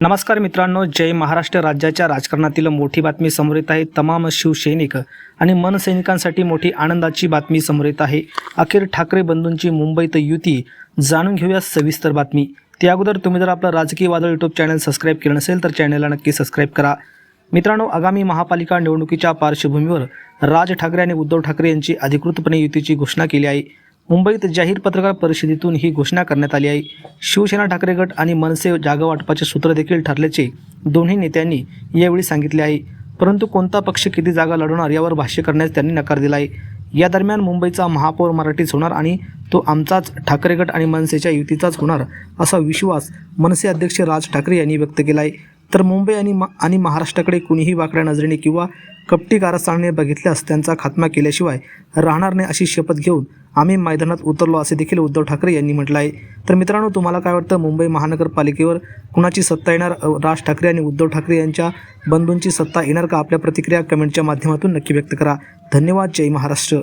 नमस्कार मित्रांनो, जय महाराष्ट्र. राज्याच्या राजकारणातील मोठी बातमी समोर येत आहे. तमाम शिवसैनिक आणि मनसैनिकांसाठी मोठी आनंदाची बातमी समोर येत आहे. अखेर ठाकरे बंधूंची मुंबईत युती. जाणून घेऊया सविस्तर बातमी. त्या अगोदर तुम्ही जर आपलं राजकीय वादळ यूट्यूब चॅनल सबस्क्राईब केलं नसेल तर चॅनलला नक्की सबस्क्राईब करा. मित्रांनो, आगामी महापालिका निवडणुकीच्या पार्श्वभूमीवर राज ठाकरे आणि उद्धव ठाकरे यांची अधिकृतपणे युतीची घोषणा केली आहे. मुंबईत जाहीर पत्रकार परिषदेतून ही घोषणा करण्यात आली आहे. शिवसेना ठाकरे गट आणि मनसे जागा वाटपाचे सूत्र देखील ठरल्याचे दोन्ही नेत्यांनी यावेळी सांगितले आहे. परंतु कोणता पक्ष किती जागा लढवणार यावर भाष्य करण्यास त्यांनी नकार दिला आहे. या दरम्यान मुंबईचा महापौर मराठीच होणार आणि तो आमचाच, ठाकरे गट आणि मनसेच्या युतीचाच होणार असा विश्वास मनसे अध्यक्ष राज ठाकरे यांनी व्यक्त केला आहे. तर मुंबई आणि महाराष्ट्राकडे कुणीही वाकड्या नजरेने किंवा कपटी कारस्थानाने बघितल्यास त्यांचा खात्मा केल्याशिवाय राहणार नाही अशी शपथ घेऊन आम्ही मैदानात उतरलो असे देखील उद्धव ठाकरे यांनी म्हटलं आहे. तर मित्रांनो, तुम्हाला काय वाटतं? मुंबई महानगरपालिकेवर कुणाची सत्ता येणार? राज ठाकरे आणि उद्धव ठाकरे यांच्या बंधूंची सत्ता येणार का? आपल्या प्रतिक्रिया कमेंटच्या माध्यमातून नक्की व्यक्त करा. धन्यवाद. जय महाराष्ट्र.